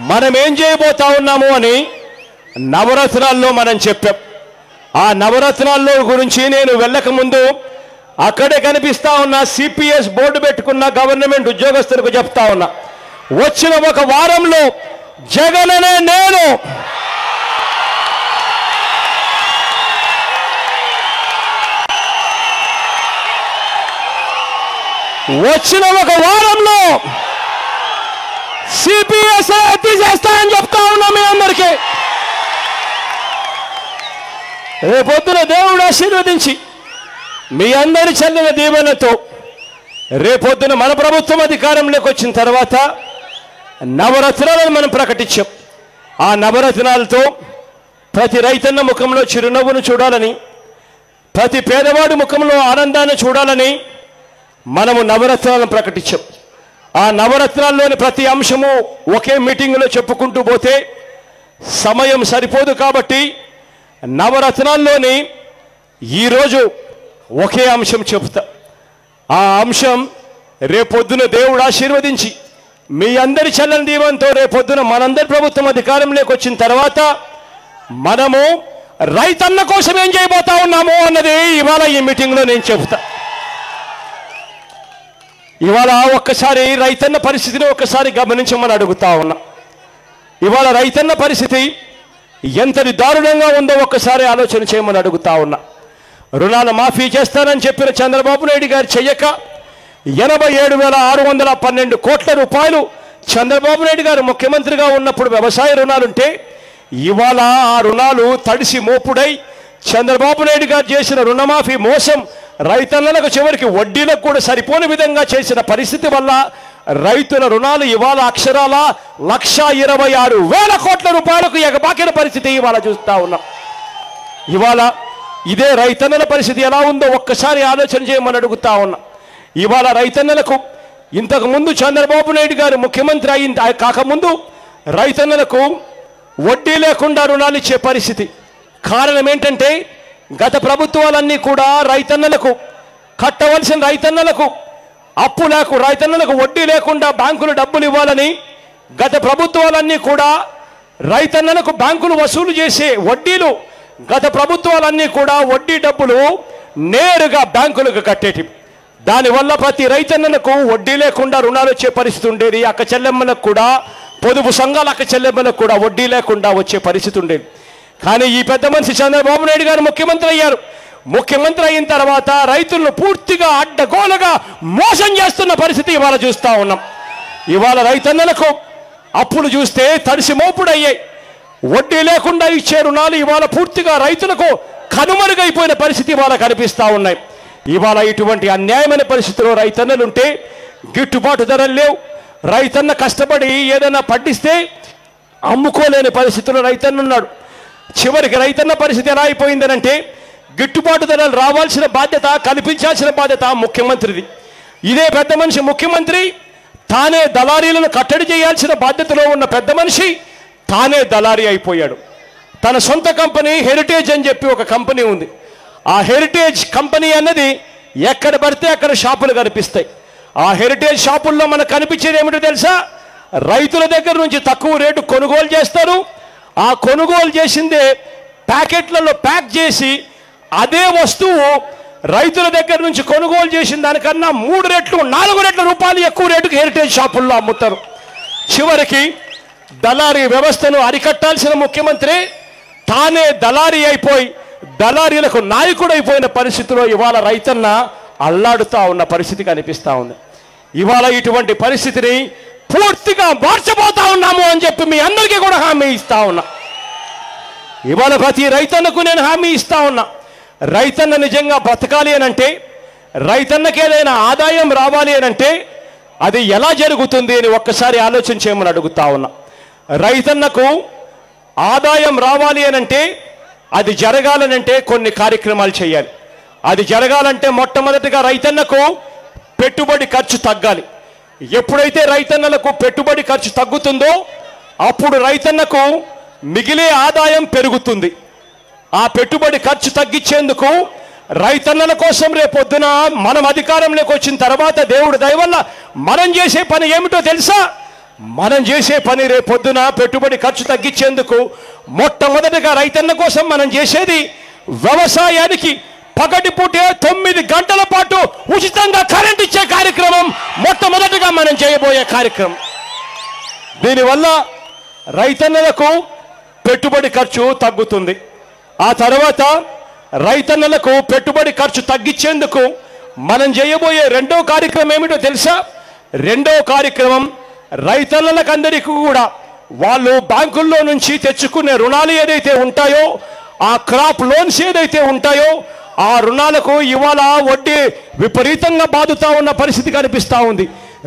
మనం ఏం చేయబోతా ఉన్నాము అని నవరత్నాల్లో మనం చెప్పాం. ఆ నవరత్నాల్లో గురించి నేను వెళ్ళక ముందు అక్కడే కనిపిస్తా ఉన్న సిపిఎస్ బోర్డు పెట్టుకున్న గవర్నమెంట్ ఉద్యోగస్తులకు చెప్తా ఉన్నా, వచ్చిన ఒక వారంలో జగన్ అనే నేను సిపిఎస్ రద్దు చేస్తానని చెప్తా ఉన్నా మీ అందరికీ. రేపొద్దున దేవుడు ఆశీర్వదించి మీ అందరి చల్లిన దీవెనతో రేపొద్దున మన ప్రభుత్వం అధికారంలోకి వచ్చిన తర్వాత నవరత్నాలను మనం ప్రకటించాం. ఆ నవరత్నాలతో ప్రతి రైతన్న ముఖంలో చిరునవ్వును చూడాలని, ప్రతి పేదవాడి ముఖంలో ఆనందాన్ని చూడాలని మనము నవరత్నాలను ప్రకటించాం. ఆ నవరత్నాల్లోని ప్రతి అంశము ఒకే మీటింగులో చెప్పుకుంటూ పోతే సమయం సరిపోదు. కాబట్టి నవరత్నాల్లోని ఈరోజు ఒకే అంశం చెప్తా. ఆ అంశం రేపొద్దున దేవుడు ఆశీర్వదించి మీ అందరి చల్లని దీవెనతో రేపొద్దున మనందరి ప్రభుత్వం అధికారంలోకి వచ్చిన తర్వాత మనము రైతన్న కోసం ఏం చేయబోతా ఉన్నాము అన్నది ఇవాళ ఈ మీటింగ్లో నేను చెప్తా. ఇవాళ ఒక్కసారి రైతన్న పరిస్థితిని ఒక్కసారి గమనించమని అడుగుతా ఉన్నా. ఇవాళ రైతన్న పరిస్థితి ఎంతటి దారుణంగా ఉందో ఒక్కసారి ఆలోచన చేయమని అడుగుతా ఉన్నా. రుణాల మాఫీ చేస్తానని చెప్పిన చంద్రబాబు నాయుడు గారు చెయ్యక 87,612 కోట్ల రూపాయలు చంద్రబాబు నాయుడు గారు ముఖ్యమంత్రిగా ఉన్నప్పుడు వ్యవసాయ రుణాలుంటే ఇవాళ ఆ రుణాలు తడిసి మోపుడై చంద్రబాబు నాయుడు గారు చేసిన రుణమాఫీ మోసం రైతన్నలకు చివరికి వడ్డీలకు కూడా సరిపోని విధంగా చేసిన పరిస్థితి వల్ల రైతుల రుణాలు ఇవాళ అక్షరాల 1,26,000 కోట్ల రూపాయలకు ఎగబాకిన పరిస్థితి ఇవాళ చూస్తా ఉన్నాం. ఇవాళ ఇదే రైతన్నల పరిస్థితి ఎలా ఉందో ఒక్కసారి ఆలోచన చేయమని అడుగుతా ఉన్నా. ఇవాళ రైతన్నలకు ఇంతకుముందు చంద్రబాబు నాయుడు గారు ముఖ్యమంత్రి కాకముందు రైతన్నలకు వడ్డీ లేకుండా రుణాలు ఇచ్చే పరిస్థితి. కారణం ఏంటంటే గత ప్రభుత్వాలన్నీ కూడా రైతన్నలకు కట్టవలసిన రైతన్నలకు రైతన్నలకు వడ్డీ లేకుండా బ్యాంకులు డబ్బులు ఇవ్వాలని గత ప్రభుత్వాలన్నీ కూడా రైతన్నలకు బ్యాంకులు వసూలు చేసే వడ్డీలు గత ప్రభుత్వాలన్నీ కూడా వడ్డీ డబ్బులు నేరుగా బ్యాంకులకు కట్టేటి. దానివల్ల ప్రతి రైతన్నలకు వడ్డీ లేకుండా రుణాలు వచ్చే పరిస్థితి ఉండేది. అక్క చెల్లెమ్మలకు కూడా పొదుపు సంఘాల అక్క చెల్లెమ్మలకు కూడా వడ్డీ లేకుండా వచ్చే పరిస్థితి ఉండేది. కానీ ఈ పెద్ద మనిషి చంద్రబాబు నాయుడు గారు ముఖ్యమంత్రి అయ్యారు. ముఖ్యమంత్రి అయిన తర్వాత రైతులను పూర్తిగా అడ్డగోలుగా మోసం చేస్తున్న పరిస్థితి ఇవాళ చూస్తూ ఉన్నాం. ఇవాళ రైతన్నలకు అప్పులు చూస్తే తడిసి మోపుడయ్యాయి. వడ్డీ లేకుండా ఇచ్చే రుణాలు ఇవాళ పూర్తిగా రైతులకు కనుమరుగైపోయిన పరిస్థితి ఇవాళ కనిపిస్తూ ఉన్నాయి. ఇవాళ ఇటువంటి అన్యాయమైన పరిస్థితిలో రైతన్నలుంటే గిట్టుబాటు ధరలు లేవు. రైతన్న కష్టపడి ఏదైనా పండిస్తే అమ్ముకోలేని పరిస్థితిలో రైతన్న ఉన్నాడు. చివరికి రైతన్న పరిస్థితి ఎలా అయిపోయిందనంటే గిట్టుబాటు ధరలు రావాల్సిన బాధ్యత, కల్పించాల్సిన బాధ్యత ముఖ్యమంత్రిది. ఇదే పెద్ద మనిషి ముఖ్యమంత్రి తానే దళారీలను కట్టడి చేయాల్సిన బాధ్యతలో ఉన్న పెద్ద మనిషి తానే దళారీ అయిపోయాడు. తన సొంత కంపెనీ హెరిటేజ్ అని చెప్పి ఒక కంపెనీ ఉంది. ఆ హెరిటేజ్ కంపెనీ అన్నది ఎక్కడ పడితే అక్కడ షాపులు కనిపిస్తాయి. ఆ హెరిటేజ్ షాపుల్లో మనకు కనిపించేది ఏమిటో తెలుసా? రైతుల దగ్గర నుంచి తక్కువ రేటు కొనుగోలు చేస్తారు. ఆ కొనుగోలు చేసిందే ప్యాకెట్లలో ప్యాక్ చేసి అదే వస్తువు రైతుల దగ్గర నుంచి కొనుగోలు చేసిన దానికన్నా 3 రెట్లు 4 రెట్ల రూపాయలు ఎక్కువ రేటుకి హెరిటేజ్ షాపుల్లో అమ్ముతారు. చివరికి దళారీ వ్యవస్థను అరికట్టాల్సిన ముఖ్యమంత్రి తానే దళారీ అయిపోయి దళారీలకు నాయకుడు అయిపోయిన పరిస్థితిలో ఇవాళ రైతన్న అల్లాడుతూ ఉన్న పరిస్థితి కనిపిస్తూ ఉంది. ఇవాళ ఇటువంటి పరిస్థితిని పూర్తిగా మార్చబోతా ఉన్నాము అని చెప్పి మీ అందరికీ కూడా హామీ ఇస్తా ఉన్నా. ఇవాళ ప్రతి రైతన్నకు నేను హామీ ఇస్తా ఉన్నా. రైతన్న నిజంగా బ్రతకాలి అనంటే, రైతన్నకి ఏదైనా ఆదాయం రావాలి అనంటే అది ఎలా జరుగుతుంది అని ఒక్కసారి ఆలోచన చేయమని అడుగుతా ఉన్నా. రైతన్నకు ఆదాయం రావాలి అనంటే, అది జరగాలనంటే కొన్ని కార్యక్రమాలు చేయాలి. అది జరగాలంటే మొట్టమొదటిగా రైతన్నకు పెట్టుబడి ఖర్చు తగ్గాలి. ఎప్పుడైతే రైతన్నలకు పెట్టుబడి ఖర్చు తగ్గుతుందో అప్పుడు రైతన్నకు మిగిలే ఆదాయం పెరుగుతుంది. ఆ పెట్టుబడి ఖర్చు తగ్గించేందుకు రైతన్నల కోసం రేపొద్దున మనం అధికారంలోకి వచ్చిన తర్వాత దేవుడు దయ వల్ల మనం చేసే పని ఏమిటో తెలుసా? మనం చేసే పని రేపొద్దున పెట్టుబడి ఖర్చు తగ్గించేందుకు మొట్టమొదటిగా రైతన్న కోసం మనం చేసేది వ్యవసాయానికి పగటిపూటే 9 గంటల పాటు ఉచితంగా కరెంట్ ఇచ్చే కార్యక్రమం మొట్టమొదటిగా మనం చేయబోయే కార్యక్రమం. దీనివల్ల రైతన్నలకు పెట్టుబడి ఖర్చు తగ్గుతుంది. ఆ తర్వాత రైతన్నలకు పెట్టుబడి ఖర్చు తగ్గించేందుకు మనం చేయబోయే రెండో కార్యక్రమం ఏమిటో తెలుసా? రెండో కార్యక్రమం రైతన్నలకు అందరికీ కూడా వాళ్ళు బ్యాంకుల్లో నుంచి తెచ్చుకునే రుణాలు ఏదైతే ఉంటాయో, ఆ క్రాప్ లోన్స్ ఏదైతే ఉంటాయో, ఆ రుణాలకు ఇవాళ వడ్డీ విపరీతంగా బాదుతా ఉన్న పరిస్థితి కనిపిస్తూ ఉంది.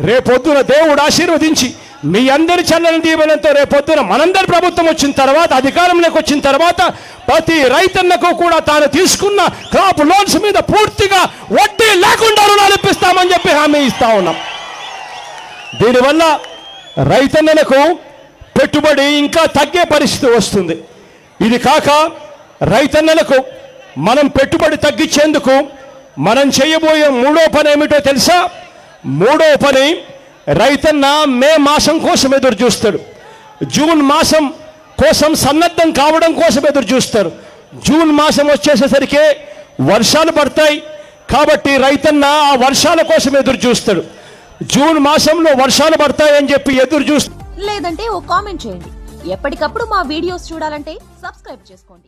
రేపొద్దున దేవుడు ఆశీర్వదించి మీ అందరి చల్లని దీవెనతో రేపొద్దున మనందరి ప్రభుత్వం వచ్చిన తర్వాత, అధికారంలోకి వచ్చిన తర్వాత ప్రతి రైతన్నకు కూడా తాను తీసుకున్న క్రాప్ లోన్స్ మీద పూర్తిగా వడ్డీ లేకుండా రుణాలు ఇప్పిస్తామని చెప్పి హామీ ఇస్తా ఉన్నాం. దీనివల్ల రైతన్నలకు పెట్టుబడి ఇంకా తగ్గే పరిస్థితి వస్తుంది. ఇది కాక రైతన్నలకు మనం పెట్టుబడి తగ్గించేందుకు మనం చేయబోయే మూడో పని ఏమిటో తెలుసా? మూడో పని, రైతన్న మే మాసం కోసం ఎదురు చూస్తాడు, జూన్ మాసం కోసం సన్నద్ధం కావడం కోసం ఎదురు చూస్తారు. జూన్ మాసం వచ్చేసేసరికి వర్షాలు పడతాయి కాబట్టి రైతన్న ఆ వర్షాల కోసం ఎదురు చూస్తాడు. జూన్ మాసంలో వర్షాలు పడతాయని చెప్పి ఎదురు చూస్తాడు. లేదంటే ఓ కామెంట్ చేయండి. ఎప్పటికప్పుడు మా వీడియోస్ చూడాలంటే సబ్స్క్రైబ్ చేసుకోండి.